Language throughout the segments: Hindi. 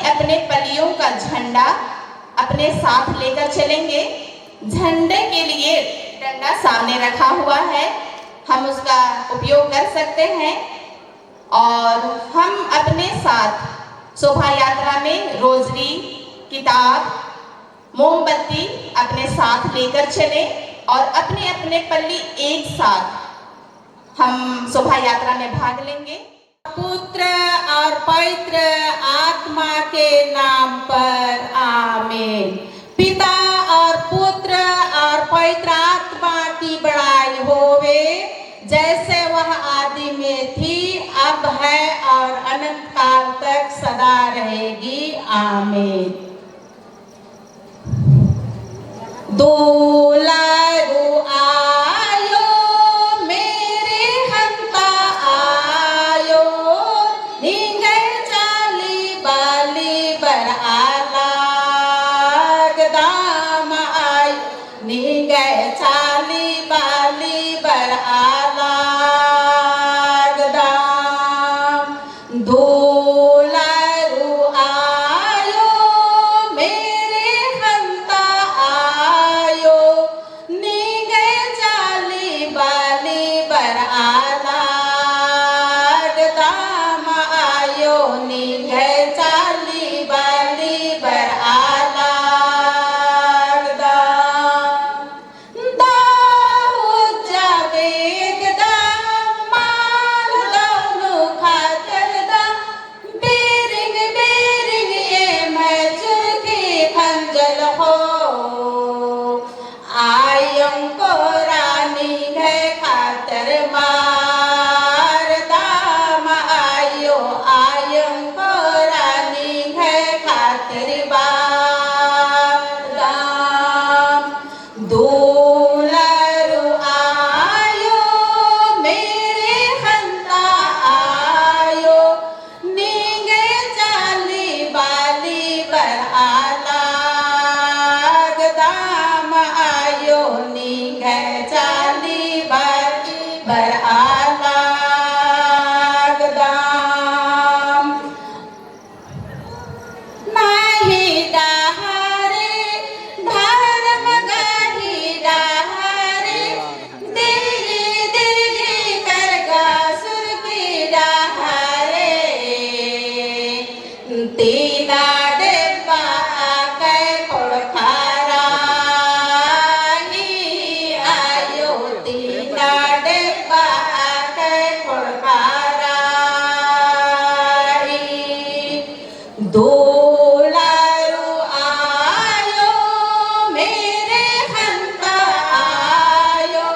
अपने पलियों का झंडा अपने साथ लेकर चलेंगे। झंडे के लिए डंडा सामने रखा हुआ है, हम उसका उपयोग कर सकते हैं। और हम अपने साथ शोभा यात्रा में रोजरी, किताब, मोमबत्ती अपने साथ लेकर चलें और अपने अपने पल्ली एक साथ हम शोभा यात्रा में भाग लेंगे। पुत्र और पवित्र आत्मा के नाम पर आमीन। पिता और पुत्र और पवित्र आत्मा की बड़ाई होवे, जैसे वह आदि में थी, अब है और अनंत काल तक सदा रहेगी। आमीन। दुलारू आयो मेरे हंता आयो, निंगे चाली बाली बर आलाग दाम आयो, निंगे चाली बाली बर आलाग दाम। दुलारू आयो मेरे हंता आयो, निंगे चाली बाली बर आलाग दाम आयो, निंगे चाली बाली बर आलाग दाम। दाऊद जावेद दाम माल दौनु खातर दाम, बेरिंग बेरिंग ये मैचुर की फंजल हो, आयं को रानी है खातर मार दाम आयो, आयं को रानी है खातर बार दाम। दुलारू आयो मेरे हंता आयो, निंगे चाली बाली बर आलाग दाम आयो, निंगे चाली बाली बर आलाग दाम। नाही डहारे धर्म गाही डहारे, दिल्ली दिल्ली करगा सुर की डहारे, तीना डेब्बा कै खोड़खारा ही आयो, तीना डेब्बा कै खोड़खारा ही। दुलारू आयो मेरे हंता आयो,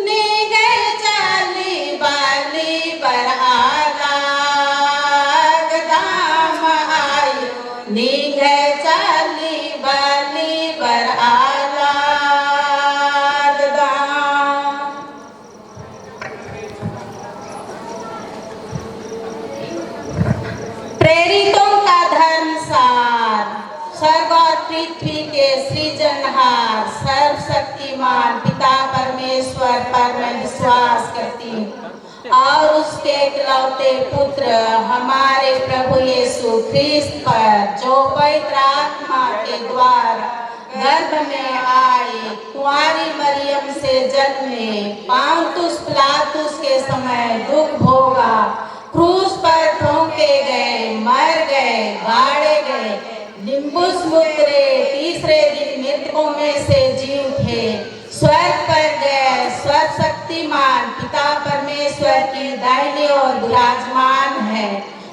निगे चाली बाली बर आलाग दाम आयो, निगे चाली बाली बर आलाग दाम। प्रेरितों का धर्मसार, स्वर्ग और पृथ्वी के सृजनहार सर्वशक्तिमान पिता परमेश्वर पर मैं विश्वास करती हूँ और उसके इकलौते पुत्र हमारे प्रभु यीशु ख्रिस्त पर, जो पवित्र आत्मा के द्वारा गर्भ में आए, कुंवारी मरियम से जन्मे, पांतुस पिलातुस के समय दुख भोगा, क्रूस पर ठोके गए, मर गए, गाड़े गए, लिम्बुस मुद्रे, तीसरे दिन मृतकों में से जी उठे, स्वर्ग पर गए, सर्वशक्तिमान पिता परमेश्वर की दाहिनी ओर विराजमान है,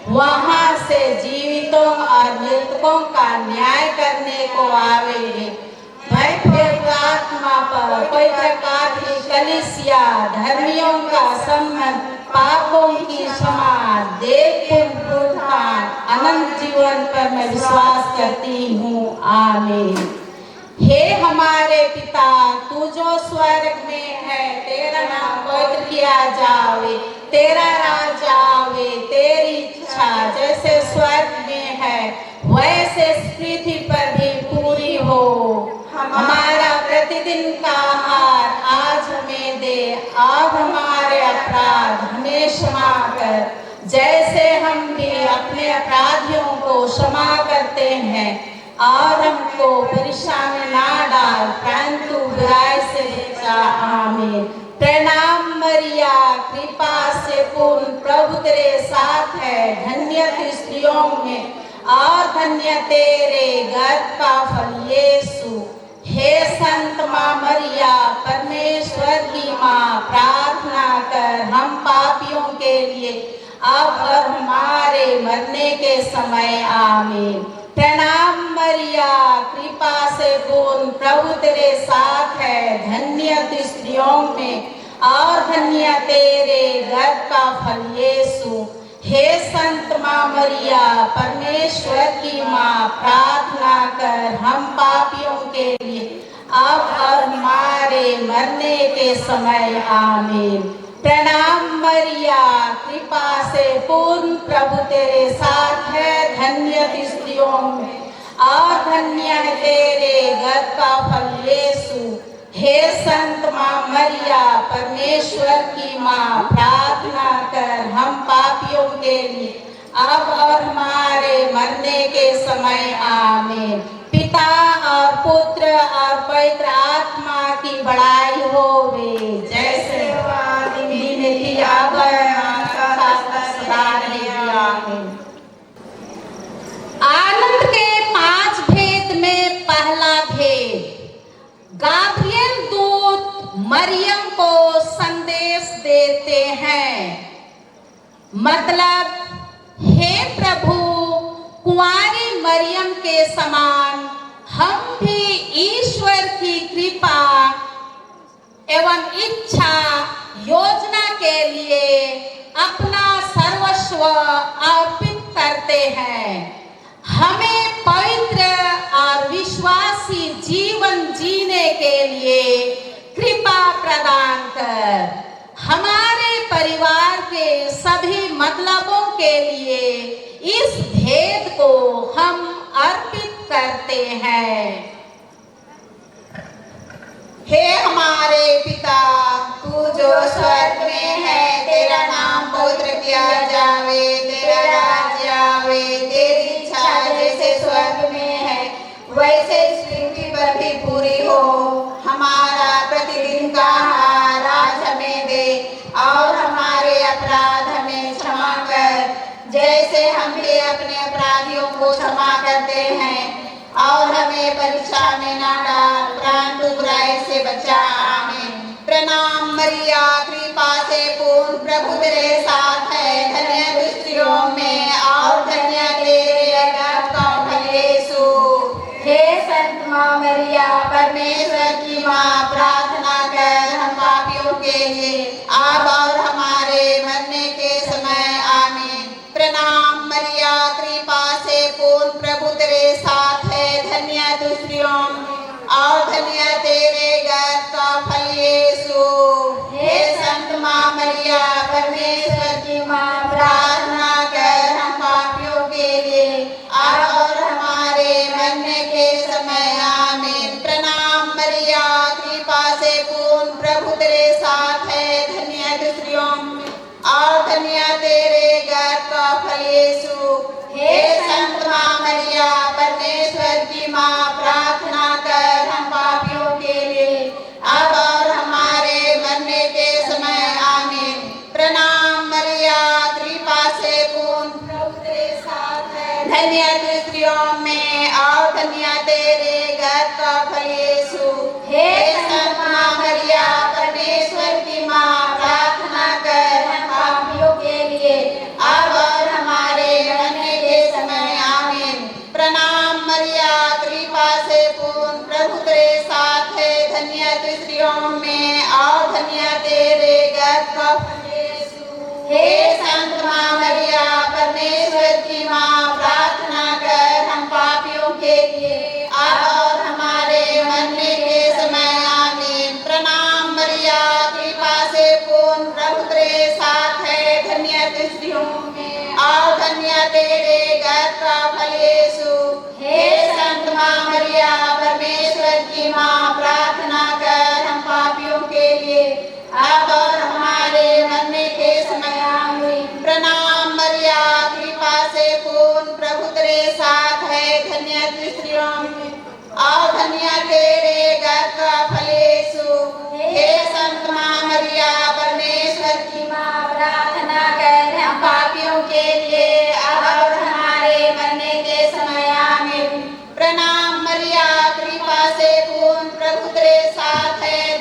वहां से जीवितों और मृतकों का न्याय करने को आवेंगे। पवित्र आत्मा पर पवित्र कलीसिया, धर्मियों का संबंध, पापों की क्षमा, देव पुनरुत्थान, अनंत जीवन पर मैं विश्वास करती हूँ। आमीन। हे हमारे पिता, तू जो स्वर्ग में है, तेरा नाम पवित्र किया जावे, तेरा राज आवे, तेरी इच्छा जैसे स्वर्ग में है वैसे पृथ्वी पर भी पूरी हो। हमारा प्रतिदिन का आहार आज हमें दे, और हमारे अपराध हमें क्षमा कर, जैसे हम भी अपने अपराधियों को क्षमा और हमको परीक्षा में ना डाल, परंतु बुराई से बचा। आमीन। प्रणाम मरिया, कृपा से पूर्ण, प्रभु तेरे साथ है, धन्य तू स्त्रियों में और धन्य तेरे गर्भ का फल यीशु। हे संत माँ मरिया, परमेश्वर की माँ, प्रार्थना कर हम पापियों के लिए अब और हमारे मरने के समय। आमीन। प्रणाम मरिया, कृपा से पूर्ण, प्रभु तेरे साथ है, धन्य तू स्त्रियों में और धन्य तेरे गर्भ का फल यीशु। हे संत माँ मरिया, परमेश्वर की माँ, प्रार्थना कर हम पापियों के लिए अब और हमारे मरने के समय। आमीन। प्रणाम मरिया, कृपा से पूर्ण, प्रभु तेरे साथ है, धन्य तू स्त्रियों में और धन्य है तेरे गर्भ का फल यीशु। हे संत माँ मरिया, परमेश्वर की माँ, प्रार्थना कर हम पापियों के लिए अब और हमारे मरने के समय। आमीन। पिता और पुत्र और पवित्र आत्मा की बड़ाई होवे, जैसे आनंद के 5 भेद में पहला भेद, गाब्रियल दूत मरियम को संदेश देते हैं। मतलब, हे प्रभु, कुंवारी मरियम के समान हम भी ईश्वर की कृपा एवं इच्छा योजना के लिए अपना सर्वस्व अर्पित करते हैं। हमें पवित्र और विश्वासी जीवन जीने के लिए कृपा प्रदान कर। हमारे परिवार के सभी मतलबों के लिए इस भेद को हम अर्पित करते हैं। हे हमारे पिता, तू जो स्वर्ग में है, तेरा नाम पवित्र किया जावे, तेरा राज्य आवे, तेरी इच्छा जैसे स्वर्ग में है वैसे इस पृथ्वी पर भी पूरी हो। हमारा प्रतिदिन का आहार आज हमें दे और हमारे अपराध हमें क्षमा कर, जैसे हम भी अपने अपराधियों को क्षमा करते हैं, और हमें परीक्षा में ना डाल, परंतु बुराई से बचा। आमीन। प्रणाम मरिया, कृपा से पूर्ण, प्रभु तेरे साथ है, धन्य तू स्त्रियों में और धन्य तेरे गर्भ का फल यीशु। हे संत माँ मरिया, परमेश्वर की माँ, प्रार्थना कर हम पापियों के लिए अब और हमारे मरने के समय। आमीन। प्रणाम मरिया, कृपा से पूर्ण, प्रभु तेरे साथ है, धन्य तू स्त्रियों में और धन्य तेरे गर्भ का फल यीशु। हे संत माँ मरिया, परमेश्वर की माँ, प्रार्थना कर हम पापियों के लिए अब और हमारे मरने के समय। आमीन। प्रणाम मरिया, कृपा से पूर्ण, प्रभु तेरे साथ है, धन्य तू स्त्रियों में और धन्य तेरे गर्भ का फल यीशु। हे संत माँ मरिया, परमेश्वर की माँ, प्रार्थना कर हम पापियों के लिए अब और हमारे मरने के समय। आमीन। प्रणाम मरिया, कृपा से पूर्ण, प्रभु तेरे साथ है, धन्य तू स्त्रियों में और धन्य तेरे गर्भ का फल यीशु। हे संत माँ मरिया, परमेश्वर की माँ, प्रार्थना कर हम पापियों के लिए अब और हमारे मरने के समय। आमीन। प्रणाम मरिया, कृपा से पूर्ण, प्रभु तेरे साथ है, धन्य तू स्त्रियों में और धन्य तेरे गर्भ का फल यीशु। हे संत माँ मरिया, परमेश्वर की माँ, प्रार्थना कर हम पापियों के लिए अब और हमारे मरने के समय। आमीन। प्रणाम मरिया, कृपा से पूर्ण, प्रभु तेरे साथ है, धन्य तू स्त्रियों में और धन्य तेरे गर्भ का फल यीशु। हे संत माँ मरिया, परमेश्वर की माँ, प्रार्थना कर हम पापियों के लिए अब और हमारे मरने के समय। आमीन। प्रणाम मरिया, कृपा से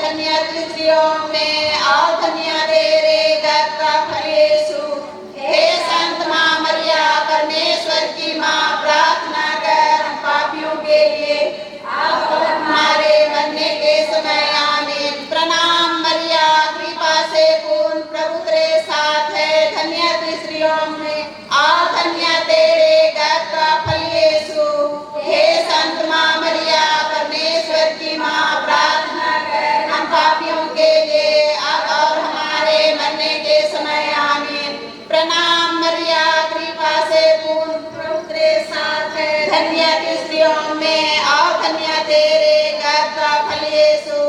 धन्य स्त्रियों में और धन्य तेरे गर्भ का फल यीशु। हे संत मां मरिया परमेश्वर की मां, प्रार्थना कर हम पापियों के लिए अब और हमारे मरने के समय आमीन। प्रणाम मरिया, कृपा से पूर्ण, प्रभु तेरे साथ है। धन्य तू स्त्रियों में और धन्य तेरे गर्भ का फल यीशु। हे संत मां मरिया परमेश्वर की मां, प्रार्थना कर हम पापियों के लिए अब और हमारे मरने के समय आमीन। प्रणाम मरिया, कृपा से पूर्ण, प्रभु तेरे साथ है। धन्य तू स्त्रियों में और धन्य तेरे गर्भ का फल यीशु।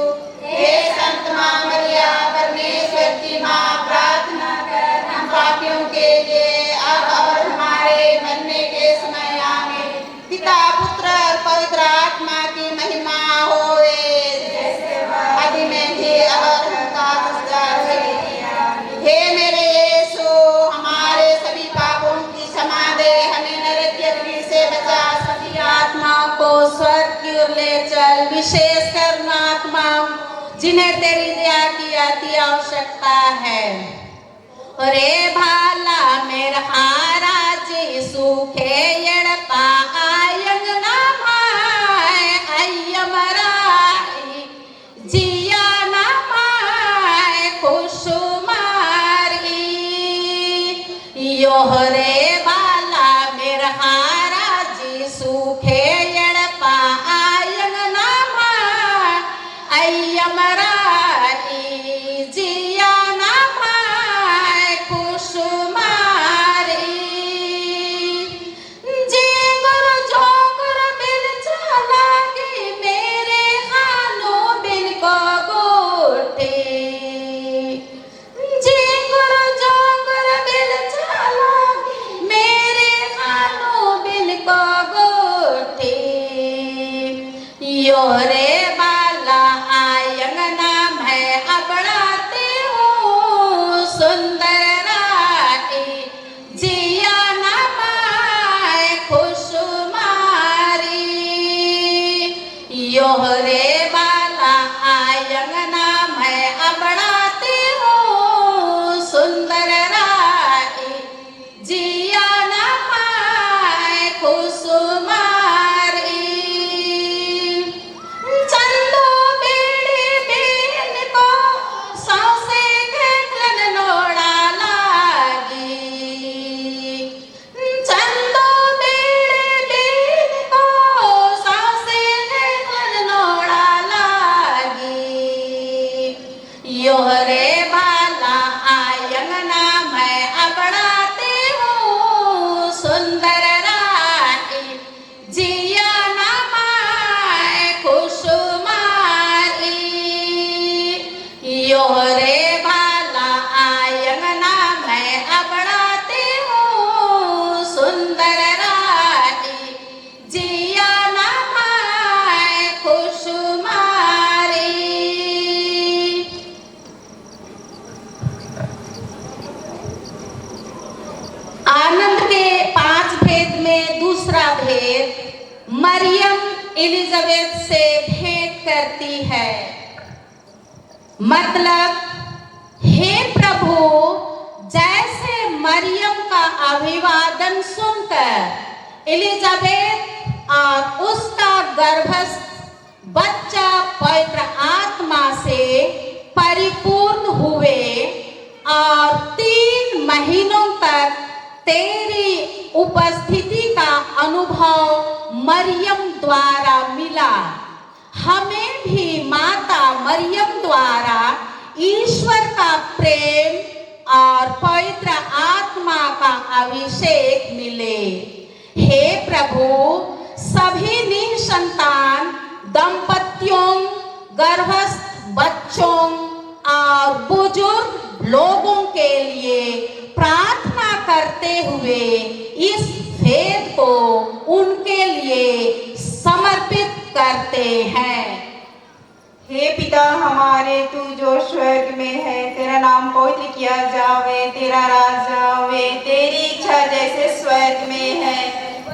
हे संत मां मरिया परमेश्वर की मां, प्रार्थना कर हम पापियों के लिए अब और हमारे मरने के समय आमीन। पिता पुत्र और पवित्र आत्मा की महिमा होए, आदि में भी अब और सदा हे मेरे यीशु, हमारे सभी पापों की क्षमा दे, हमें नरक की अग्नि से बचा, सभी आत्माओं को स्वर्ग की ओर ले चल, विशेष कर उन आत्माओं जिन्हें तेरी दया की अति आवश्यकता है। रे भाला मेरा हाराज सूखे यड़पा आयंग नामाय अय्यमराई जिया नामाय खुशुमारी योहरे बाला मेरा हाराज सूखे यड़पा आयंग नामाय अय्यमराई जिया नामाय खुशुमारी जी गुरु जो गुरु बिन चालागी मेरे हालों बिन को गोटे जी गुरु जो गुरु बिन चालागी मेरे हालों बिन को गोटे योरे बाला आयंग नाम है अबड़ाते हूँ सुंदर रानी जिया नामाय खुशुमारी योहरे बाला आयंग नाम है अबड़ाते हूँ सुंदर रानी जिया नामाय खुशुमारी चंदो बेड़े बेन को सौसे घेटन नोड़ा लागी चंदो बेड़े बेन को सौसे घेटन नोड़ा लागी योहरे बाला आयंग नाम है अबड़ाते हूँ सुंदर रानी जिया नामाय खुशुमारी योहरे बाला आयंग नाम है अबड़ाते हूँ सुंदर रानी जिया नामाय खुशुमारी। आनंद के 5 भेद में दूसरा भेद मरियम एलिजाबेथ से भेंट करती है। मतलब हे प्रभु, जैसे मरियम का अभिवादन सुनकर एलिजाबेथ और उसका गर्भस्थ बच्चा पवित्र आत्मा से परिपूर्ण हुए और 3 महीनों तक तेरी उपस्थिति का अनुभव मरियम द्वारा मिला, हमें भी माता मरियम द्वारा ईश्वर का प्रेम और पवित्र आत्मा का अभिषेक मिले। हे प्रभु, सभी निसंतान दंपतियों, गर्भस्थ बच्चों और बुजुर्ग लोगों के लिए प्रार्थना करते हुए इस भेद को उनके लिए समर्पित करते हैं। हे पिता हमारे, तू जो स्वर्ग में है, तेरा नाम पवित्र किया जावे, तेरा राज आवे, तेरी इच्छा जैसे स्वर्ग में है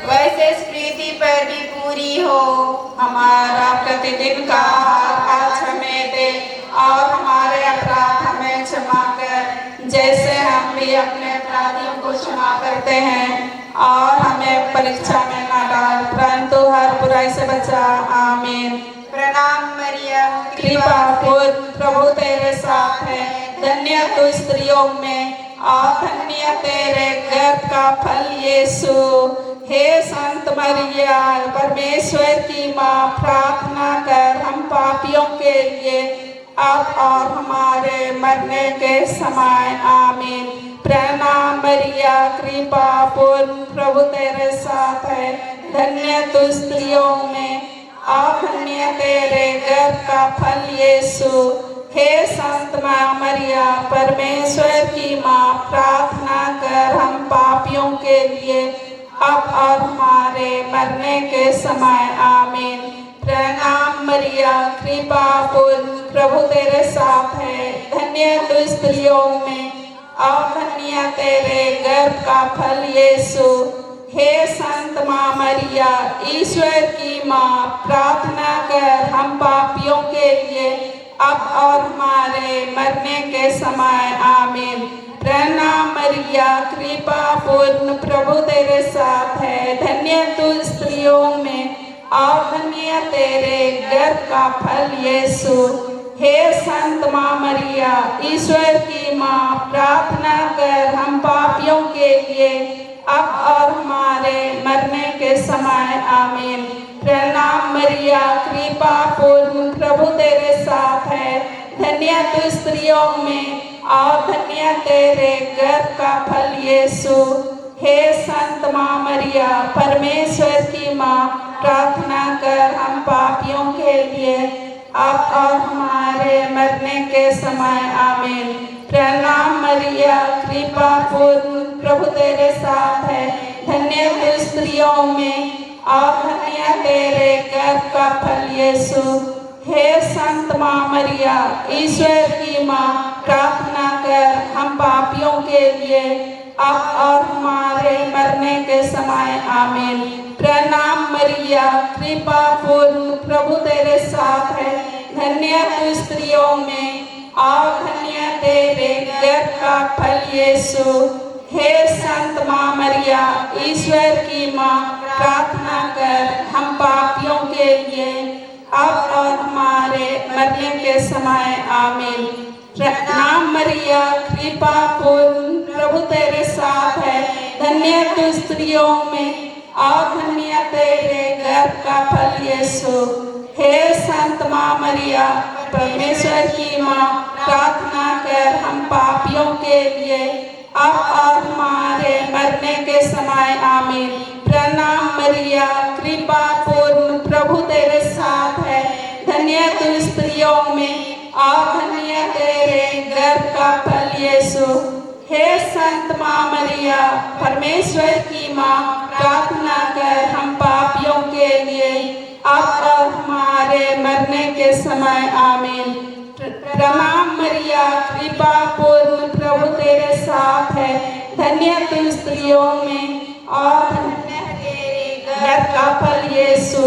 वैसे इस पृथ्वी पर भी पूरी हो। हमारा प्रतिदिन का आहार आज हमें दे और हमारे अपराध हमें क्षमा कर, जैसे हम भी अपने अपराधियों को क्षमा करते हैं, और हमें परीक्षा में न डाल, परंतु हर बुराई से बचा। आमीन। प्रणाम मरियम, कृपा पूर्ण, प्रभु तेरे साथ है, धन्य तू स्त्रियों में, और धन्य तेरे गर्भ का फल यीशु। हे संत मरिया, परमेश्वर की माँ, प्रार्थना कर हम पापियों के लिए, अब और हमारे मरने के समय। आमीन। प्रणाम मरिया, कृपा पूर्ण, प्रभु तेरे साथ है, धन्य तू स्त्रियों में, और धन्य तेरे गर्भ का फल यीशु। हे संत माँ मरिया, परमेश्वर की माँ, प्रार्थना कर हम पापियों के लिए, अब और हमारे मरने के समय। आमीन। प्रणाम मरिया, कृपा पूर्ण, प्रभु तेरे साथ है, धन्य तू स्त्रियों में, और धन्य तेरे गर्भ का फल यीशु। हे संत माँ मरिया, ईश्वर की माँ, प्रार्थना कर हम पापियों के लिए, अब और हमारे मरने के समय। आमीन। प्रणाम मरिया, कृपा पूर्ण, प्रभु तेरे साथ है, धन्य तू स्त्रियों में, और धन्य तेरे गर्भ का फल यीशु। हे संत माँ मरिया, ईश्वर की माँ, प्रार्थना कर हम पापियों के लिए, अब और हमारे मरने के समय। आमीन। प्रणाम मरिया, कृपा पूर्ण, प्रभु तेरे साथ है, धन्य तू स्त्रियों में, और धन्य तेरे गर्भ का फल यीशु। हे संत माँ मरिया, परमेश्वर की माँ, प्रार्थना कर हम पापियों के लिए, अब और हमारे मरने के समय। आमीन। प्रणाम मरिया, कृपा पूर्ण, प्रभु तेरे साथ है, धन्य तू स्त्रियों में, और धन्य तेरे गर्भ का फल यीशु। हे संत माँ मरिया, ईश्वर की माँ, प्रार्थना कर हम पापियों के लिए, अब और हमारे मरने के समय। आमीन। प्रणाम मरिया, कृपा पूर्ण, प्रभु तेरे साथ है, धन्य तू स्त्रियों में, और धन्य तेरे गर्भ का फल यीशु। हे संत माँ मरिया, ईश्वर की माँ, प्रार्थना कर हम पापियों के लिए, अब और हमारे मरने के समय। आमीन। प्रणाम मरिया, कृपा पूर्ण, प्रभु तेरे साथ है, धन्य तू स्त्रियों में, और धन्य तेरे गर्भ का फल यीशु। हे संत माँ मरिया, परमेश्वर की माँ, प्रार्थना कर हम पापियों के लिए, अब और हमारे मरने के समय। आमीन। प्रणाम मरिया, कृपा पूर्ण, प्रभु तेरे साथ है, धन्य तू स्त्रियों में, और धन्य तेरे गर्भ का फल यीशु। हे संत माँ मरिया, परमेश्वर की माँ, प्रार्थना कर हम पापियों के लिए, अब और हमारे मरने के समय। आमीन। प्रणाम मरिया, कृपा पूर्ण, प्रभु तेरे साथ है, धन्य तू स्त्रियों में, और धन्य तेरे गर्भ का फल यीशु।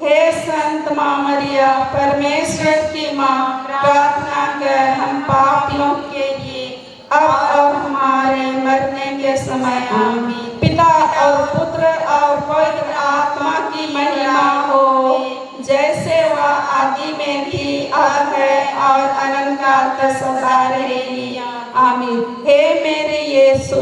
हे संत माँ मरिया, परमेश्वर की माँ, प्रार्थना कर हम पापियों के लिए, अब और हमारे मरने के समय। आमीन। पिता और पुत्र और पवित्र आत्मा की महिमा हो, जैसे वह आदि में थी, अब है, और अनंत काल तक सदा रहेगी। आमीन। हे मेरे यीशु,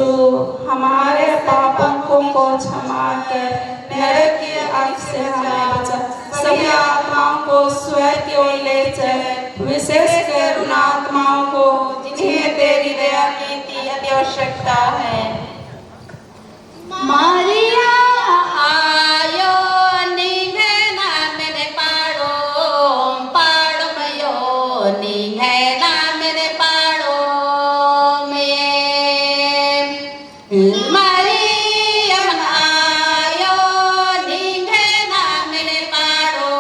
हमारे पापों को क्षमा कर, नरक की आग से हमें बचा, सभी आत्माओं को स्वर्ग की ओर ले चल, विशेषकर उन आत्माओं को जिन्हें तेरी दया की अति आवश्यकता है। मारिया आयो निघे ना मेरे पाड़ो मयो निघे ना मेरे पाड़ो में। मरियम आयो निघे ना मेरे पाड़ो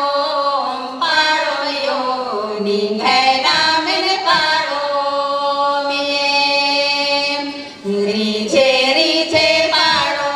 मयो निघे ना मेरे पाड़ो में। रीझे रीझे पाड़ो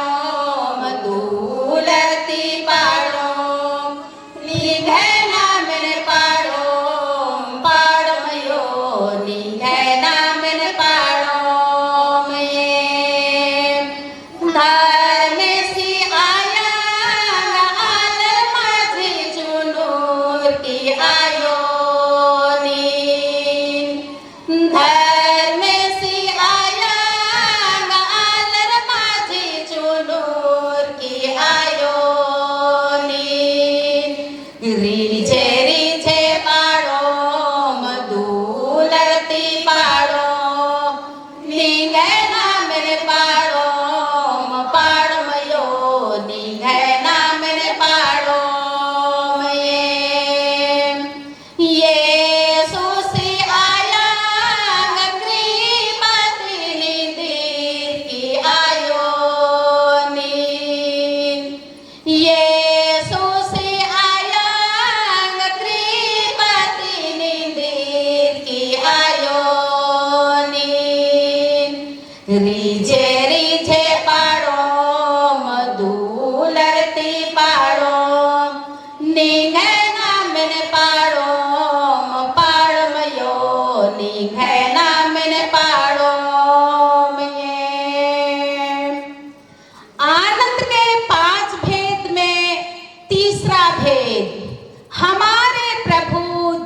हमारे प्रभु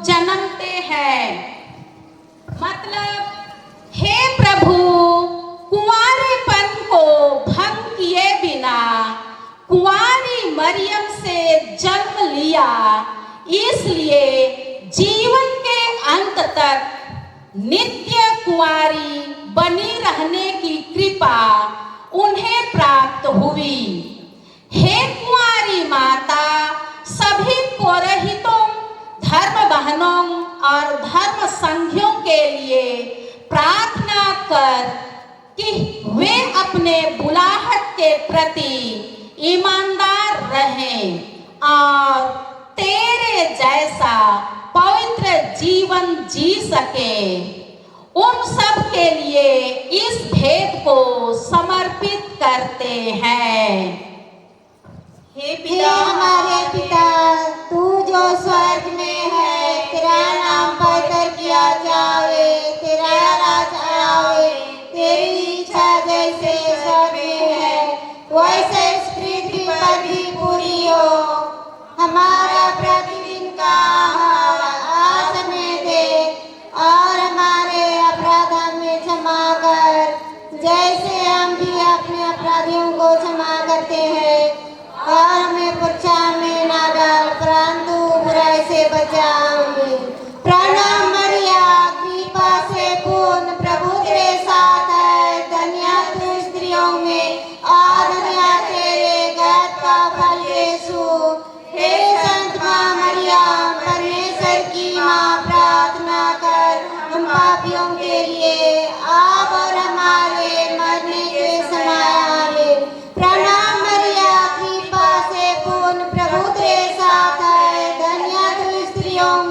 जन्मते हैं। मतलब हे प्रभु, कुंवारेपन को भंग किए बिना कुंवारी मरियम से जन्म लिया, इसलिए जीवन के अंत तक नित्य कुंवारी बनी रहने की कृपा उन्हें प्राप्त हुई। हे कुंवारी माता, सभी पुरोहितों, धर्म बहनों और धर्म संघियों के लिए प्रार्थना कर कि वे अपने बुलाहट के प्रति ईमानदार रहें और तेरे जैसा पवित्र जीवन जी सके। उन सब के लिए इस भेद को समर्पित करते हैं। हे हे हमारे पिता, तू जो स्वर्ग में है, तेरा नाम पवित्र किया जावे, तेरा राज आवे, तेरी इच्छा जैसे स्वर्ग में है वैसे इस पृथ्वी पर भी पूरी हो। हमारा प्रतिदिन का आहार आज हमें दे और हमारे अपराध हमें क्षमा कर, जैसे हम भी अपने अपराधियों को क्षमा करते हैं, और हमें परीक्षा में ना डाल, परंतु बुराई से बचाओ। प्रणाम मरिया, कृपा से पूर्ण, प्रभु तेरे साथ है, धन्य तू स्त्रियों में और धन्य तेरे गर्भ का फल यीशु। हे संत माँ मरिया, परमेश्वर की माँ, प्रार्थना कर हम पापियों के लिए अब और हमारे मरने के समय आमीन। प्रणाम मरिया, कृपा से पूर्ण, प्रभु तेरे साथ है, धन्य तू स्त्रियों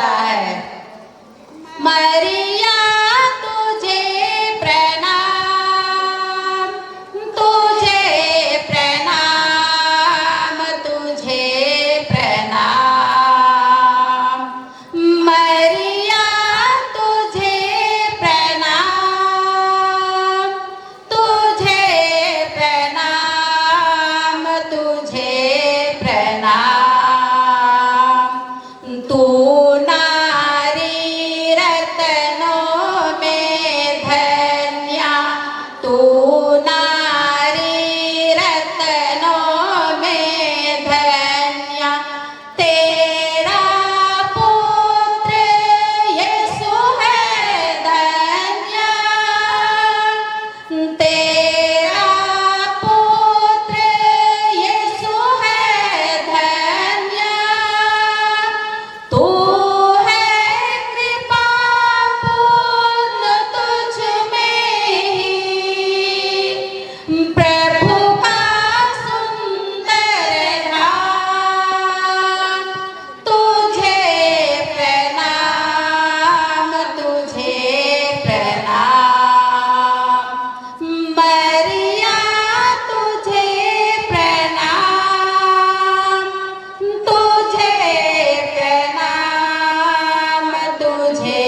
जाता है। मरिया तुझे प्रणाम, तुझे प्रणाम, तुझे प्रणाम। मरिया तुझे प्रणाम, तुझे प्रणाम, तुझे प्रणाम। तू नारी रत्नों में धन्या, तू नारी रत्नों में धन्या। तेरा पुत्र यीशु है धन्या, तेरा पुत्र यीशु है धन्या। तू है कृपा पूर्ण, तुझ में ही प्रभु का सुंदर धाम। तुझे प्रणाम, तुझे प्रणाम। मरिया तुझे प्रणाम, तुझे प्रणाम, तुझे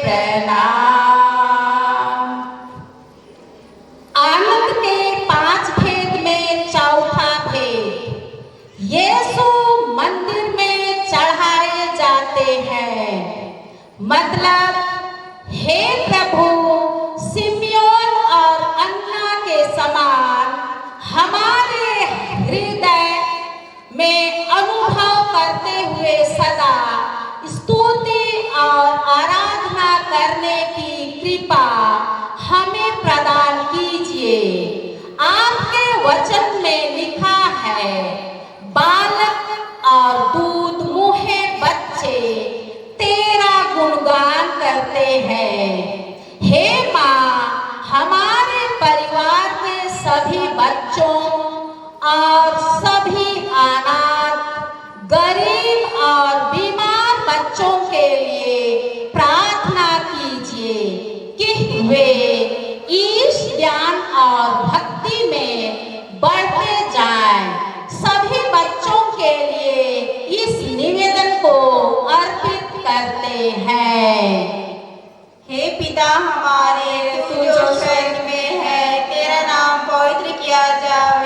प्रणाम। आनंद के 5 भेद में चौथा भेद, यीशु मंदिर में चढ़ाए जाते हैं। मतलब, हे प्रभु, सिमियोन और अन्ना के समान हमारे हृदय में अनुभव करते हुए सदा स्तुति और आराधना करने की कृपा हमें प्रदान कीजिए। आपके वचन में लिखा है, बालक और दूध मुहे बच्चे तेरा गुणगान करते हैं। हे माँ, हमारे परिवार के सभी बच्चों और सभी अनाथ, गरीब और बीमार बच्चों के लिए प्रार्थना कीजिए कि वे ईश ज्ञान और भक्ति में बढ़ते जाएं। सभी बच्चों के लिए इस निवेदन को अर्पित करते हैं। हे पिता हमारे, तू जो स्वर्ग में है, तेरा नाम पवित्र किया जाए,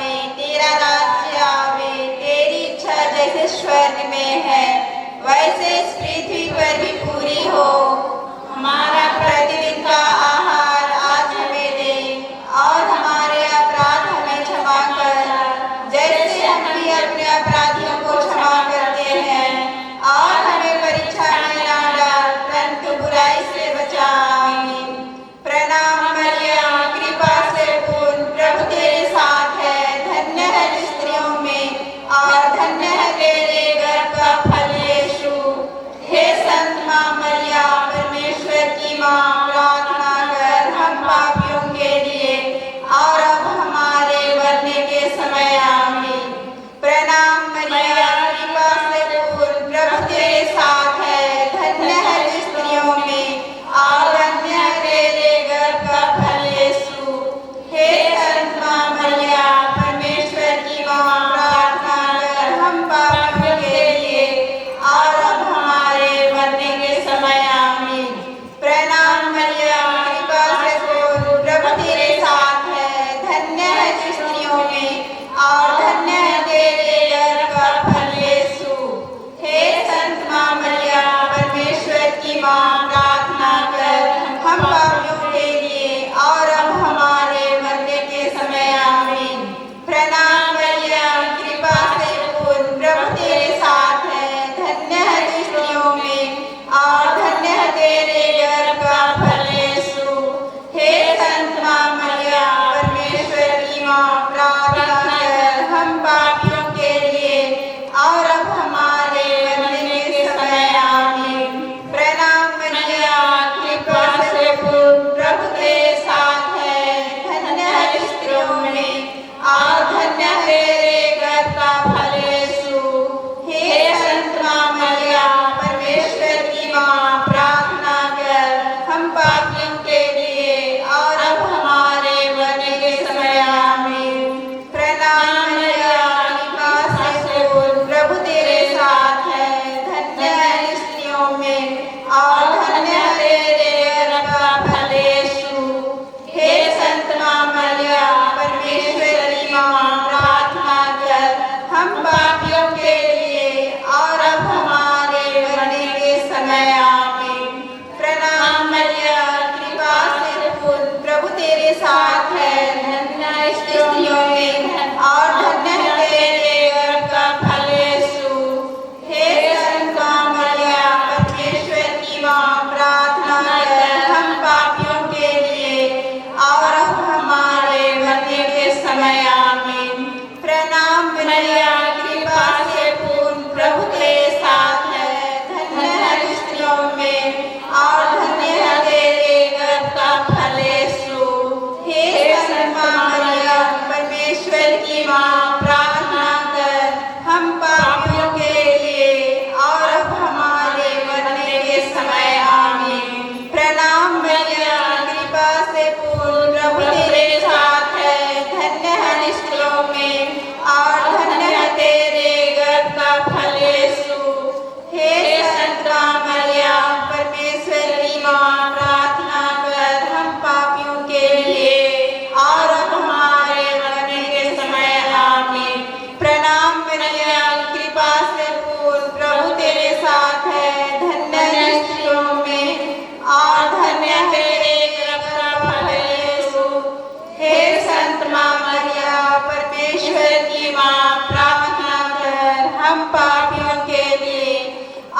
संत माँ मरिया परमेश्वर की माँ, प्रार्थना कर हम पापियों के लिए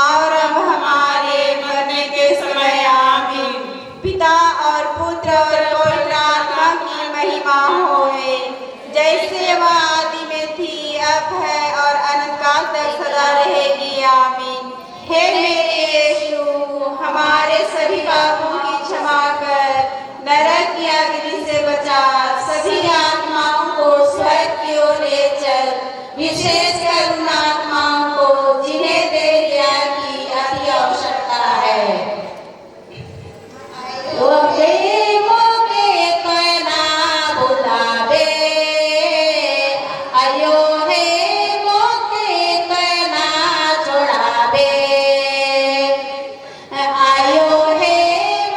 और अब हमारे मरने के समय आमीन। पिता और पुत्र और पवित्र आत्मा की महिमा होए, जैसे वह आदि में थी, अब है और अनंत काल तक सदा रहेगी, आमीन। हे मेरे यीशु, हमारे सभी पापों की क्षमा कर, नरक की अग्नि से बचा, सभी आत्माओं को स्वर्ग की ओर ले चल, विशेषकर उन आत्माओं को जिन्हें तेरी दया की अति आवश्यकता है। वो प्रेमों के कहना बुलावे, आयो है मौके कहना छोड़ावे, आयो है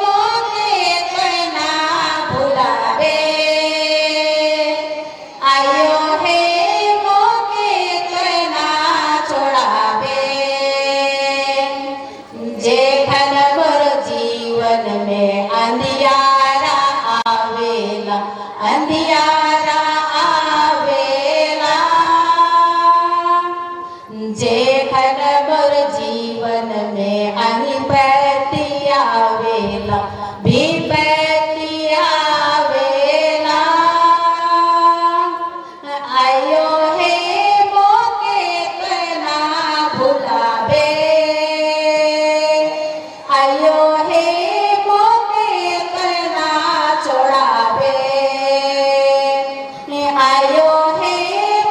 मौके कहना बुलावे, आयो है मौके कहना छोड़ावे। जे घन मोर जीवन में अंधियारा आवेला, अंधियारा आवेला, जे घन मोर जीवन में अनिपैती आवेला, विपैती आवेला, आयो है मौके कहना भुलावे, आयो है मौके कहना छोड़ावे, आयो है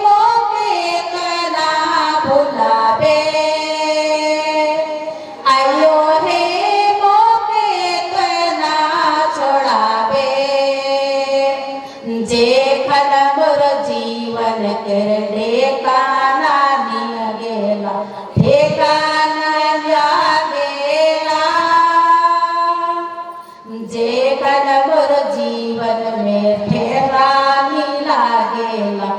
मौके कहना भुलावे, आयो है मौके कहना छोड़ावे। जे खन मोर जीवन कर ठेकाना निया गेला, ठेकाना निया गेला, जे खन मोर जीवन में ठेरानी लागेला,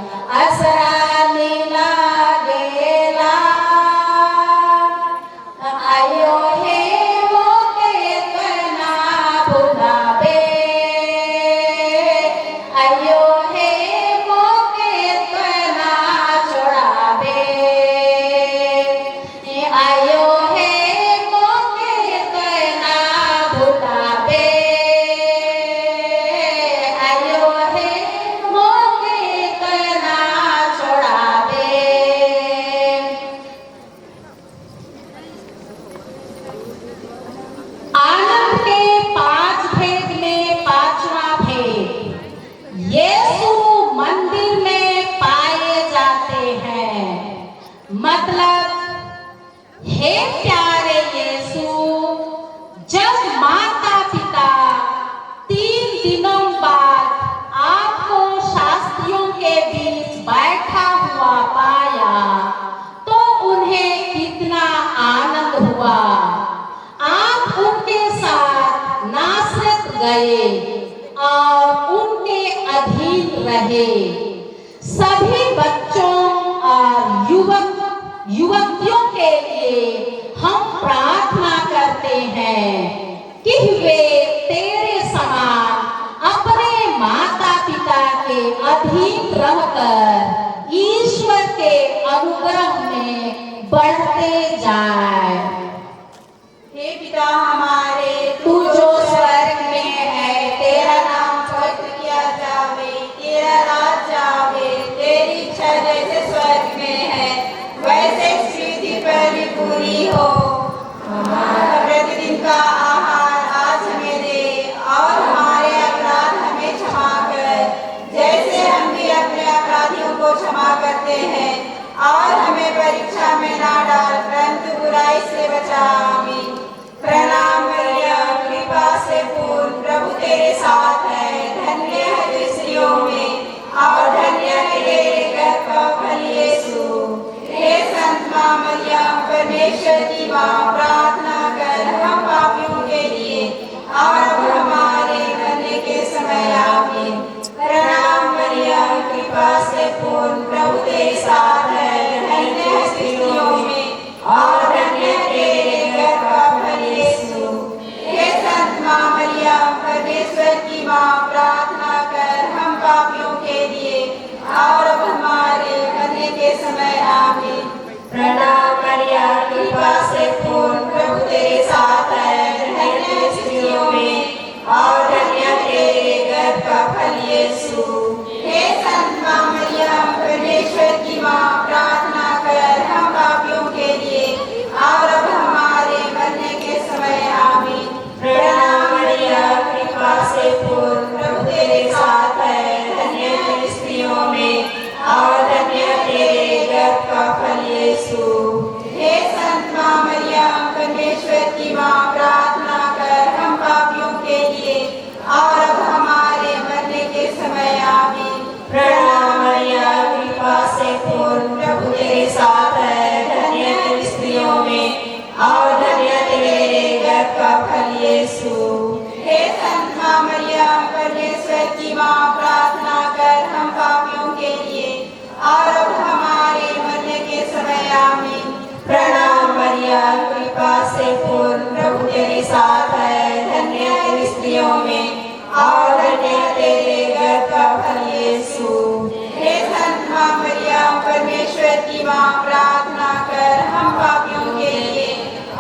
असरानी लागेला, आयो हे मौके कहना भुलावे, आयो हे मौके कहना छोड़ावे, आयो है मौके कहना भुलावे, आयो है मौके कहना छोड़ावे। आनंद के 5 भेद में 5वां भेद, यीशु मंदिर में पाए जाते हैं। मतलब, हे प्यारे यीशु, जब माता पिता 3 दिनों बाद आपको शास्त्रियों के बीच बैठा हुआ पाया, तो उन्हें कितना आनंद हुआ। आप उनके साथ नासरत गए और उनके अधीन रहे। सभी बच्चों और युवतियों के लिए हम प्रार्थना करते हैं कि वे तेरे समान अपने माता पिता के अधीन रहकर ईश्वर के अनुग्रह में बढ़ते जाए। हे पिता हमारे, तू जो स्वर्ग में है, तेरा नाम पवित्र किया जावे, तेरा राज आवे, तेरी इच्छा जैसे स्वर्ग में है वैसे पृथ्वी पर भी पूरी हो। हमारा प्रतिदिन का आहार आज हमें दे, और हमारे अपराध हमें क्षमा कर, जैसे हम भी अपने अपराधियों को क्षमा करते हैं, और हमें परीक्षा में ना डाल, परंतु बुराई से बचा, आमीन। प्रणाम मरिया, कृपा से पूर्ण, प्रभु तेरे साथ है, धन्य है तू स्त्रियों में, और धन्य है तेरे गर्भ का फल यीशु। हे संत माँ मरिया परमेश्वर की माँ, प्रार्थना कर हम पापियों के लिए, और अब हमारे मरने के समय, आमीन। प्रणाम मरिया, कृपा से पूर्ण, प्रभु तेरे साथ है, धन्य है स्त्रियों में, और धन्य है तेरे गर्भ का फल यीशु। हे संत माँ मरिया परमेश्वर की माँ, प्रार्थना कर हम पापियों के और अब हमारे मरने के समय आमीन। प्रणाम मरिया, कृपा से पूर्ण, प्रभु तेरे साथ है, धन्य स्त्रियों में और धन्य तेरे गर्भ का फल यीशु। हे संत माँ मरियम, परमेश्वर की माँ, प्रार्थना कर हम पापियों के लिए और अब हमारे मरने के समय आमीन। प्रणाम मरिया, कृपा से पूर्ण, प्रभु तेरे साथ है, धन्य तेरी स्त्रियों में और धन्य तेरे गर्भ का फल यीशु। हे संत माँ मरियम, परमेश्वर की माँ, प्रार्थना कर हम पापियों के लिए और अब हमारे मरने के समय आमीन। प्रणाम मरिया, कृपा से पूर्ण, प्रभु तेरे साथ है, धन्य तेरी स्त्रियों में और धन्य तेरे गर्भ का फल यीशु। हे संत माँ मरियम, परमेश्वर की माँ, प्रार्थना कर हम पापियों के लिए और अब हमारे मरने के समय आमीन। प्रणाम मरिया, कृपा से पूर्ण, प्रभु तेरे साथ है, धन्य तेरी स्त्रियों में और धन्य तेरे गर्भ का फल यीशु। हे संत माँ मरियम, परमेश्वर की माँ, प्रार्थना कर हम पापियों के लिए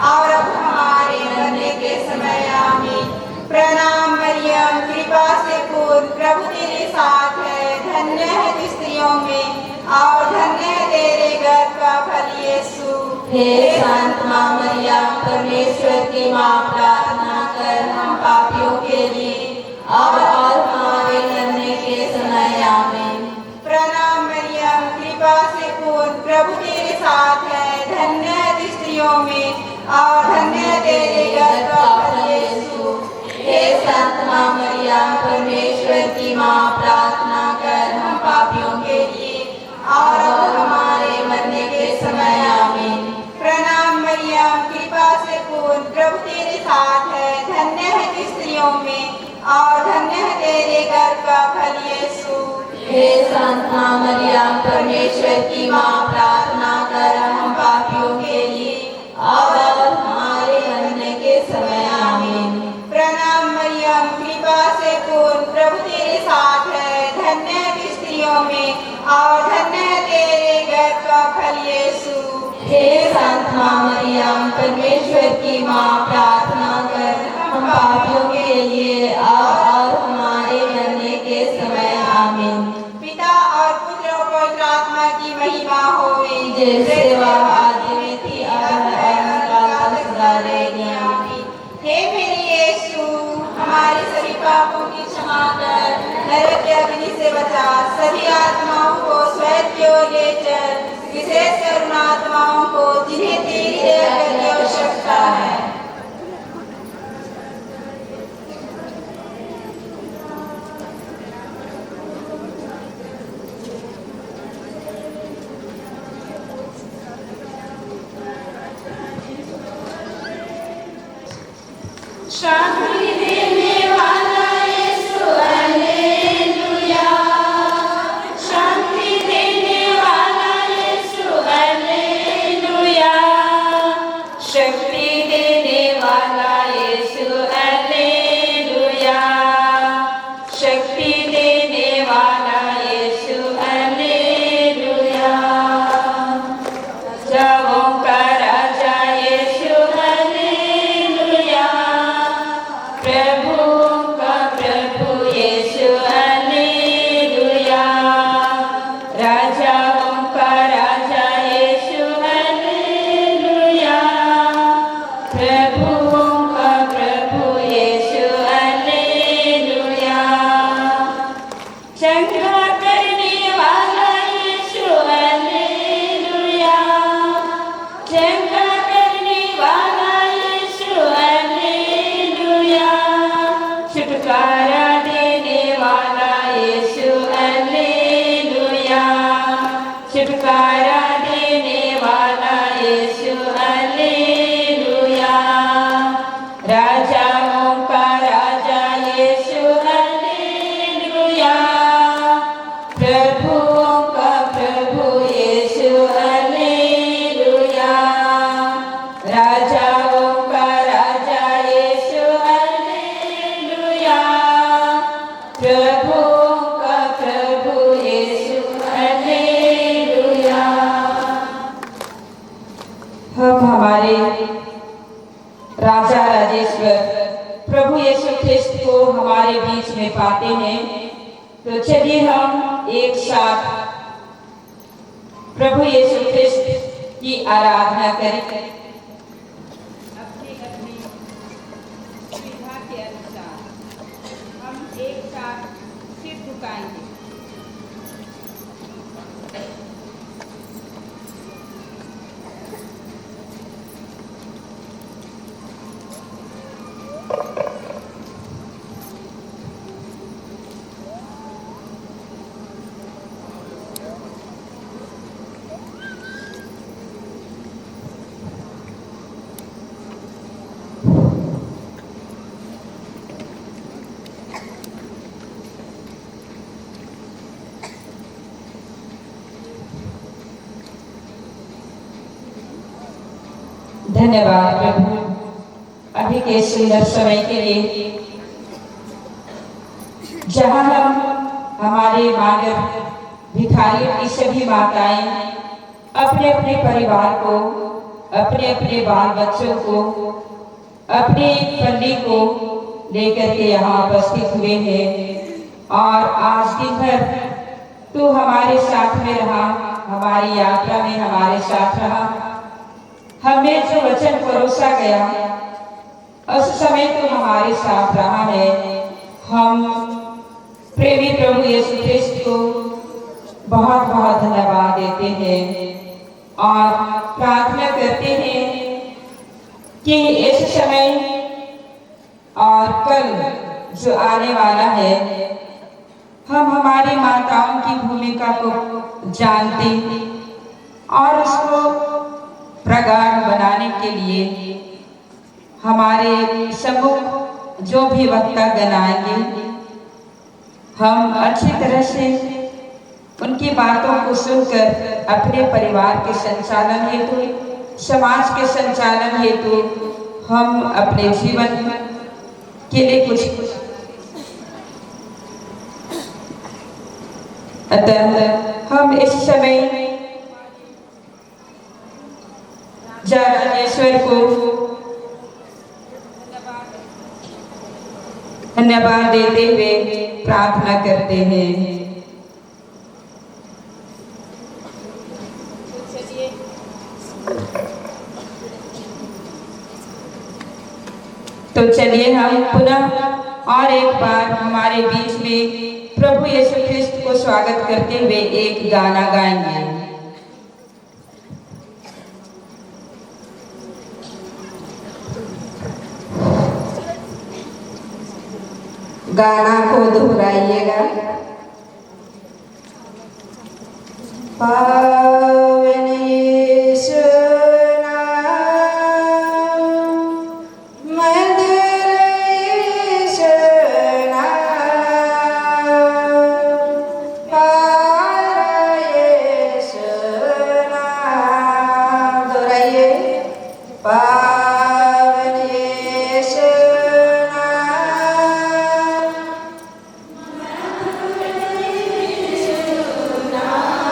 और अब हमारे मरने के समय आमीन। प्रणाम मरियम, कृपा से पूर्ण, प्रभु तेरे साथ है, धन्य है तू स्त्रियों में और धन्य है तेरे गर्भ का फल यीशु। हे संत माँ मरिया, परमेश्वर की माँ, प्रार्थना कर हम पापियों के लिए और हमारे मरने के समय आमीन। प्रणाम मरियम, कृपा से पूर्ण, प्रभु तेरे साथ है, धन्य है तू स्त्रियों में और धन्य है तेरे गर्भ का फल यीशु। हे संत माँ मरिया, परमेश्वर की माँ, प्रार्थना कर हम पापियों के लिए और हमारे मरने के समय आमीन। प्रणाम मरियम, कृपा से पूर्ण, प्रभु तेरे साथ है, धन्य है तू स्त्रियों में और धन्य है तेरे गर्भ का फल यीशु। हे संत माँ मरिया, परमेश्वर की माँ, प्रार्थना कर हम पापियों के लिए और हमारे मरने के समय आमीन। प्रणाम मरियम, कृपा से पूर्ण, प्रभु तेरे साथ है, धन्य है तू स्त्रियों में और धन्य है तेरे गर्भ का फल यीशु। हे संत माँ मरिया, परमेश्वर की माँ, प्रार्थना कर हम पापियों के लिए और हमारे मरने के समय आमीन। पिता और पुत्र और पवित्र आत्मा की महिमा होवे, जैसे वह आदि में थी, अब है और काल तक सदा रहेगी। आमीन। हे मेरे यीशु, हमारे सभी पापों की क्षमा कर, नरक के अग्नि से बचा, सभी आत्माओं को स्वर्ग की ओर ले चल, विशेष कर उन आत्माओं को जिन्हें तेरी दया की आवश्यकता है। शांति देने वाला यीशु, हालेलुया। शांति देने वाला यीशु, हालेलुया। शक्ति देने पाते हैं। तो चलिए हम एक साथ प्रभु यीशु ख्रिस्त की आराधना करें। अपनी अपनी सुविधा के अनुसार हम एक साथ सिर झुकाएंगे। धन्यवाद प्रभु अभी के सुंदर समय के लिए, जहाँ हम हमारे मानव भिखारियों की सभी माताएं अपने अपने परिवार को, अपने अपने बाल बच्चों को, अपनी फैमिली को लेकर के यहाँ उपस्थित हुए हैं। और आज दिन भर तू हमारे साथ में रहा, हमारी यात्रा में हमारे साथ रहा। हमें जो वचन परोसा गया उस समय तो हमारे साथ रहा है। हम प्रेमी प्रभु यीशु ख्रिस्त को बहुत बहुत धन्यवाद देते हैं और प्रार्थना करते हैं कि इस समय और कल जो आने वाला है, हम हमारी माताओं की भूमिका को जानते और उसको प्रगाढ़ बनाने के लिए हमारे सम्मुख जो भी वक्ता गण आएंगे, हम अच्छी तरह से उनकी बातों को सुनकर अपने परिवार के संचालन हेतु, समाज के संचालन हेतु हम अपने जीवन के लिए कुछ अतः हम इस समय परमेश्वर को धन्यवाद देते हुए प्रार्थना करते हैं। तो चलिए हम पुनः और एक बार हमारे बीच में प्रभु यीशु ख्रिस्त को स्वागत करते हुए एक गाना गाएंगे। गाना को दोहराइएगा। पावन यीशु नाम, मधुर यीशु नाम, पावन यीशु नाम। दोहराइए। पावन यीशु नाम,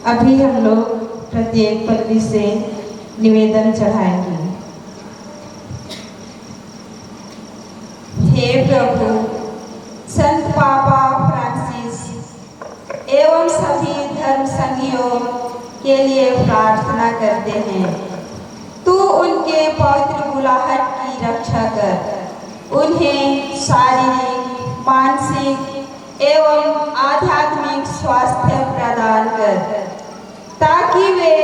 अभी हम लोग प्रत्येक पल्ली से निवेदन चढ़ाएंगे। हे प्रभु, संत पापा फ्रांसिस एवं सभी धर्म संघियों के लिए प्रार्थना करते हैं। तू उनके पवित्र बुलाहट की रक्षा कर, उन्हें शारीरिक, मानसिक एवं आध्यात्मिक स्वास्थ्य प्रदान कर, ताकि वे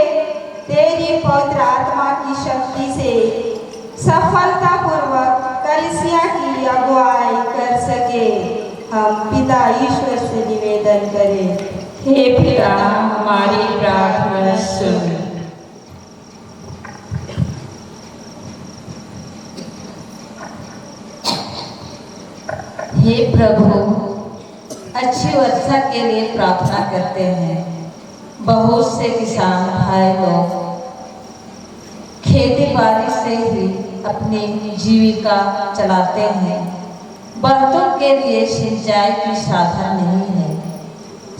तेरी पवित्र आत्मा की शक्ति से सफलतापूर्वक कलीसिया की अगुवाई कर सके। हम पिता ईश्वर से निवेदन करें। हे पिता, हमारी प्रार्थना सुन। हे प्रभु, अच्छी वर्षा के लिए प्रार्थना करते हैं। बहुत से किसान भाई लोग खेती बाड़ी से ही अपनी जीविका चलाते हैं। बर्तों के लिए सिंचाई की साधन नहीं है,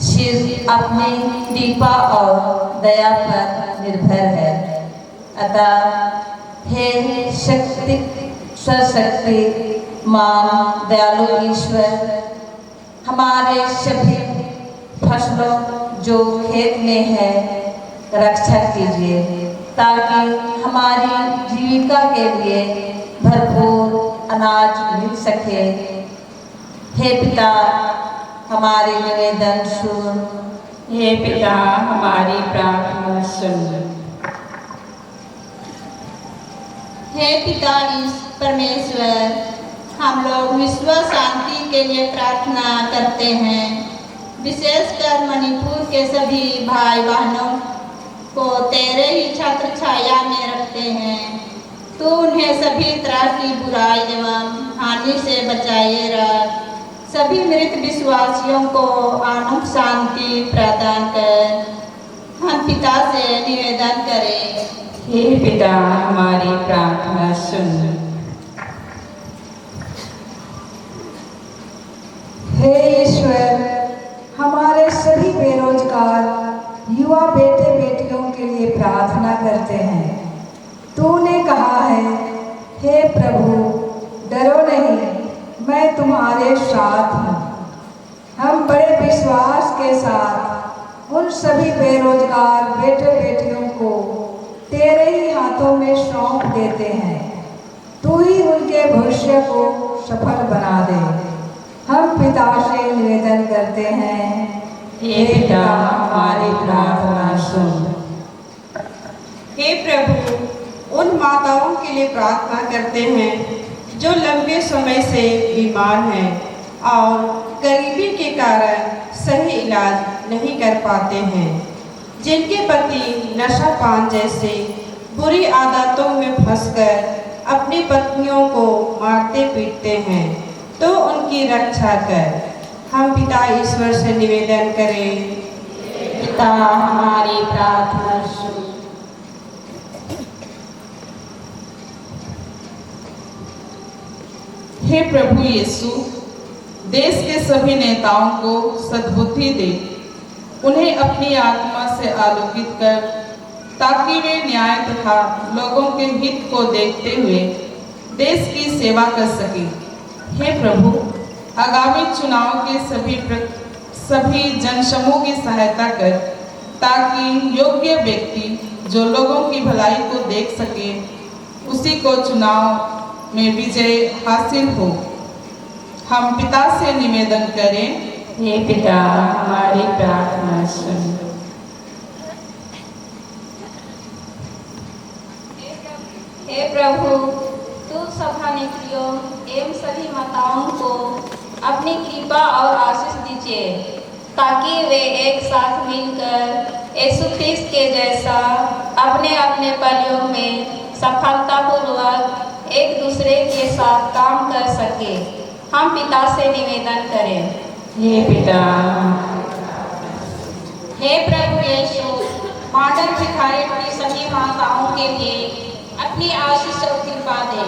सिर्फ अपनी कृपा और दया पर निर्भर है। अतः हे शक्ति सर्वशक्ति मां दयालु ईश्वर, हमारे सभी फसलों जो खेत में है रक्षा कीजिए, ताकि हमारी जीविका के लिए भरपूर अनाज मिल सके। हे पिता, हमारे निवेदन सुन। हे पिता, हमारी प्रार्थना सुन। हे पिता परमेश्वर, हम लोग विश्व शांति के लिए प्रार्थना करते हैं। विशेषकर मणिपुर के सभी भाई बहनों को तेरे ही छत्र छाया में रखते हैं। तू उन्हें सभी तरह की बुराई एवं हानि से बचाए रख। सभी मृत विश्वासियों को आनंद शांति प्रदान कर। हम पिता से निवेदन करें। हे पिता, हमारी प्रार्थना सुन। हे ईश्वर, हमारे सभी बेरोजगार युवा बेटे बेटियों के लिए प्रार्थना करते हैं। तूने कहा है, हे प्रभु, डरो नहीं, मैं तुम्हारे साथ हूँ। हम बड़े विश्वास के साथ उन सभी बेरोजगार बेटे बेटियों को तेरे ही हाथों में सौंप देते हैं। तू ही उनके भविष्य को सफल बना दे। हम पिता से निवेदन करते हैं। हे पिता, हमारी प्रार्थना सुन। हे प्रभु, उन माताओं के लिए प्रार्थना करते हैं जो लंबे समय से बीमार हैं और गरीबी के कारण सही इलाज नहीं कर पाते हैं, जिनके पति नशा पान जैसे बुरी आदतों में फंसकर अपनी पत्नियों को मारते पीटते हैं, तो उनकी रक्षा कर। हम पिता ईश्वर से निवेदन करें। पिता, हमारी प्रार्थना सुन। हे प्रभु यीशु, देश के सभी नेताओं को सद्बुद्धि दे, उन्हें अपनी आत्मा से आलोकित कर, ताकि वे न्याय तथा लोगों के हित को देखते हुए देश की सेवा कर सके। हे प्रभु, आगामी चुनाव के सभी जनसमूह की सहायता कर, ताकि योग्य व्यक्ति जो लोगों की भलाई को देख सके, उसी को चुनाव में विजय हासिल हो। हम पिता से निवेदन करें। हे पिता, हमारी प्रार्थना सुन। हे प्रभु, तू सभा नेत्रियों एवं सभी माताओं को अपनी कृपा और आशीष दीजिए, ताकि वे एक साथ मिलकर यीशु ख्रिस्त के जैसा अपने अपने पर्यों में सफलतापूर्वक एक दूसरे के साथ काम कर सके। हम पिता से निवेदन करें। हे पिता, हे प्रभु यीशु, मॉडर्न भिखारी की सभी माताओं के लिए अपनी आशीष और कृपा दे।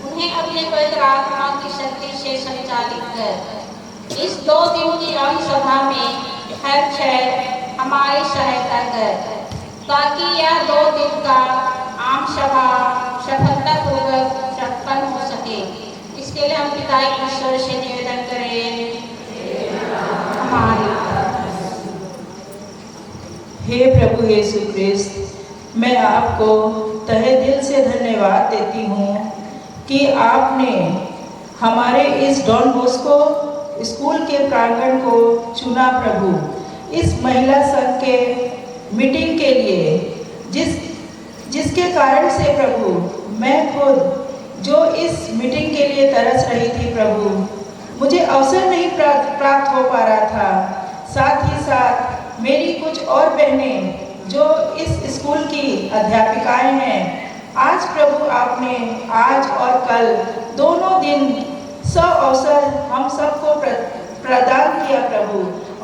उन्हें अपने पवित्र आत्मा की शक्ति से संचालित कर। इस 2 दिन की आम सभा में हर क्षण हमारी सहायता कर, ताकि यह 2 दिन का आम सभा सफलतापूर्वक संपन्न हो सके। इसके लिए हम पिता ईश्वर से निवेदन करें। हमारी हे प्रभु यीशु क्रिस्त, मैं आपको तहे दिल से धन्यवाद देती हूँ कि आपने हमारे इस डॉन बॉस्को स्कूल के प्रांगण को चुना। प्रभु, इस महिला संघ के मीटिंग के लिए जिसके कारण से प्रभु मैं खुद जो इस मीटिंग के लिए तरस रही थी प्रभु, मुझे अवसर नहीं प्राप्त हो पा रहा था। साथ ही साथ मेरी कुछ और बहनें जो इस स्कूल की अध्यापिकाएं हैं, आज प्रभु आपने आज और कल दोनों दिन अवसर हम सबको प्रदान किया प्रभु।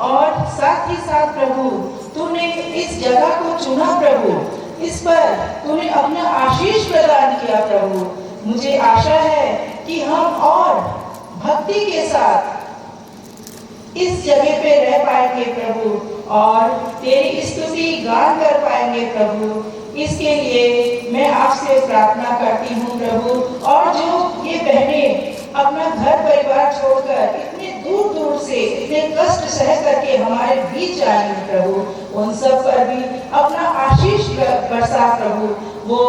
और साथ ही साथ प्रभु तूने इस जगह को चुना प्रभु, इस पर तूने अपना आशीष प्रदान किया प्रभु। मुझे आशा है कि हम और भक्ति के साथ इस जगह पे रह पाएंगे प्रभु और तेरी स्तुति गान कर पाएंगे प्रभु। इसके लिए मैं आपसे प्रार्थना करती हूँ प्रभु। और जो ये बहनें अपना घर परिवार छोड़कर इतने दूर दूर से इतने कष्ट सह करके हमारे बीच आएंगे प्रभु, उन सब पर भी अपना आशीष बरसा प्रभु। वो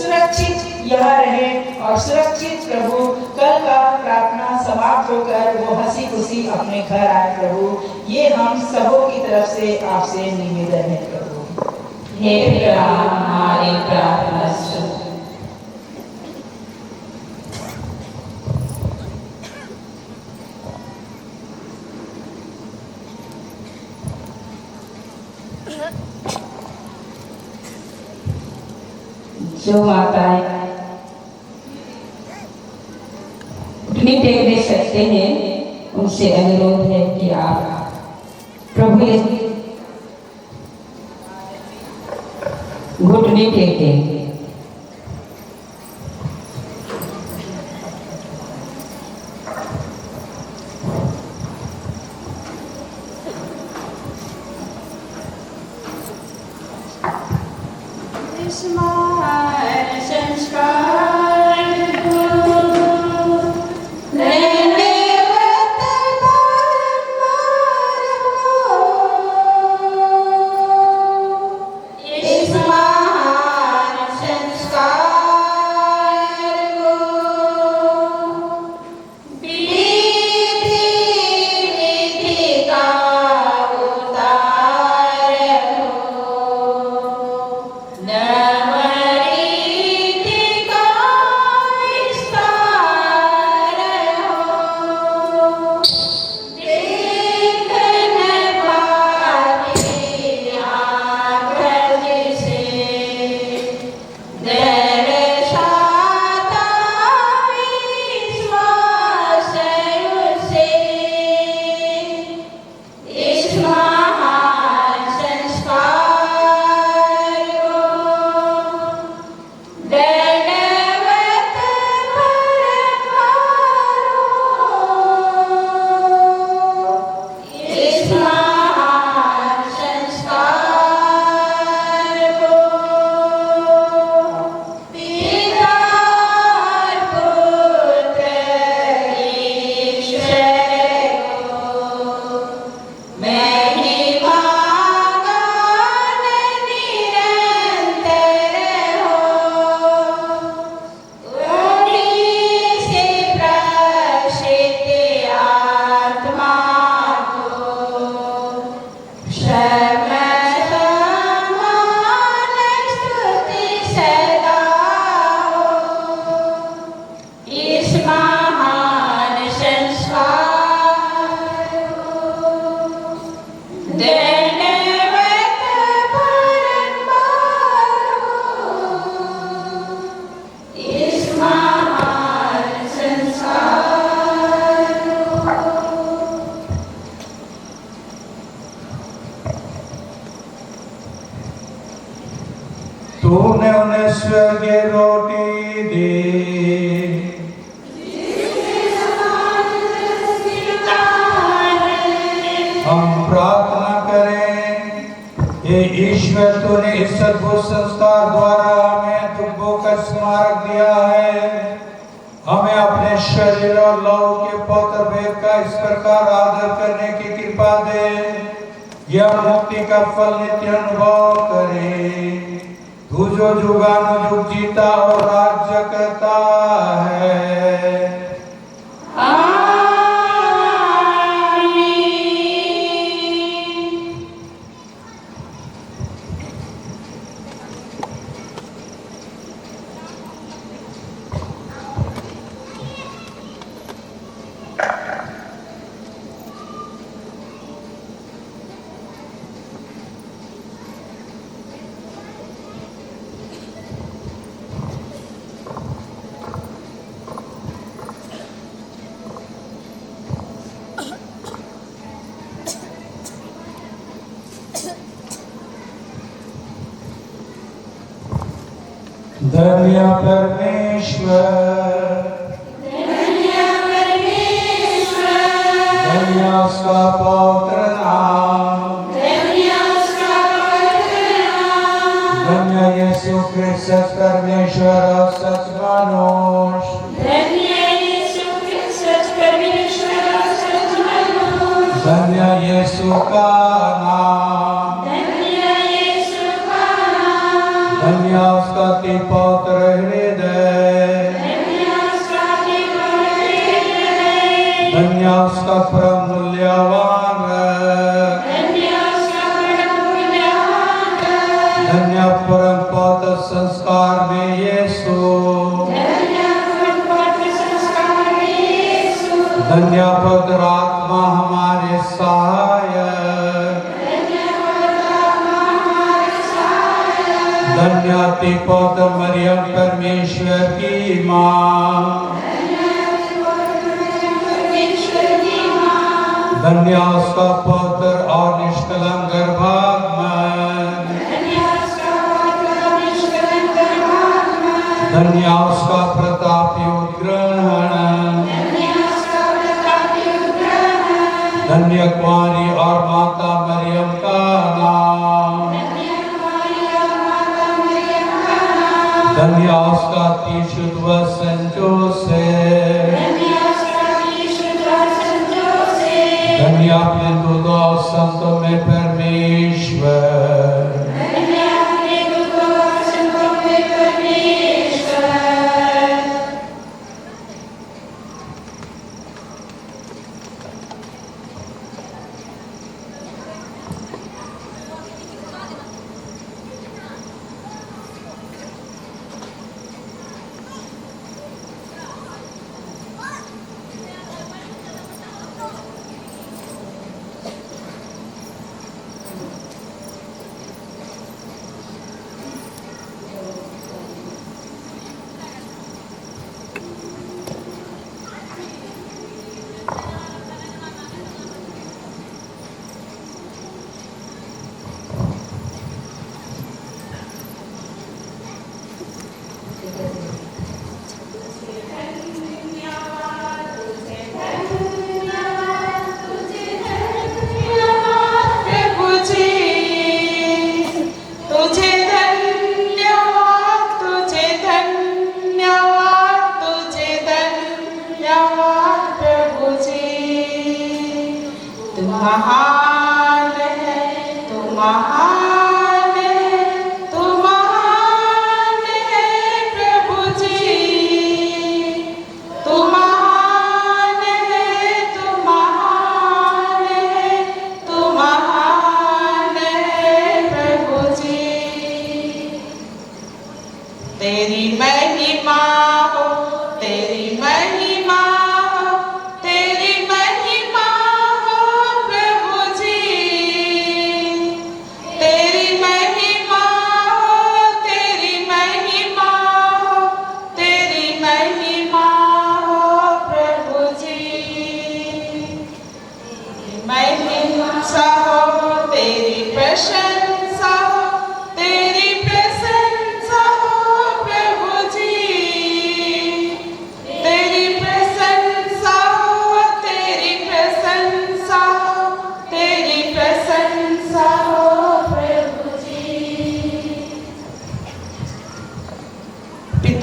सुरक्षित यहाँ रहे और सुरक्षित प्रभु कल का प्रार्थना समाप्त होकर वो हंसी खुशी अपने घर आए प्रभु। ये हम सबों की तरफ से आपसे निवेदन है प्रभु। हे पिता हमारी प्रार्थना सुन। जो माताएं घुटने टेक सकते हैं, उनसे अनुरोध है कि आप प्रभु घुटने टेकें। तूने उन्हें स्वर्गीय रोटी दी, हम प्रार्थना करें। हे ईश्वर, तूने इस अद्भुत संस्कार द्वारा हमें तुझको का स्मारक दिया है। हमें अपने शरीर और लहू के पवित्र भेद का इस प्रकार आदर करने की कृपा दे, यह मुक्ति का फल नित्य अनुभव करे। तू जो जुगानुजुग जीता और राज्य करता है। धन्य परमेश्वर, धन्य उसका पवित्र नाम, धन्य यीशु क्रिस्त परमेश्वर और सच मनुष्य, धन्य यीशु का नाम, धन्य उसका पवित्र हृदय, धन्य उसका परम मूल्यवान रक्त, धन्य परम पवित्र संस्कार में यीशु, धन्य पवित्र आत्मा हमारे सहायक, धन्य अति पवित्र मरियम परमेश्वर की माँ, धन्य उसका पवित्र और निष्कलंक गर्भागमन, धन्य उसका प्रतापी उद्ग्रहण, धन्य कुंवारी और माता मरियम का नाम, धन्य उसका तीसुद्ध वचन जोसेफ, धन्य अपने दूतों और संतों में परमेश्वर,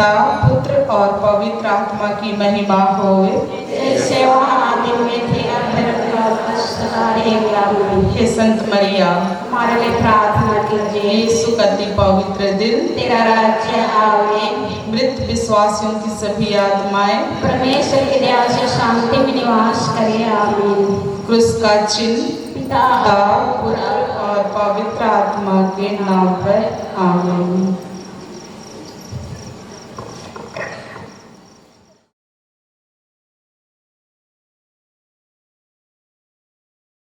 पिता पुत्र और पवित्र आत्मा की महिमा होवे, जैसे वहाँ आदि में थे अब हे संत मरिया हमारे लिए प्रार्थना कीजिए। यीशु का अति पवित्र दिल, तेरा राज्य आवे, मृत विश्वासियों की सभी आत्माएं परमेश्वर की दया से शांति में निवास करे। आमीन। क्रूस का चिन्ह पिता पुत्र और पवित्र आत्मा के नाम पर आमीन।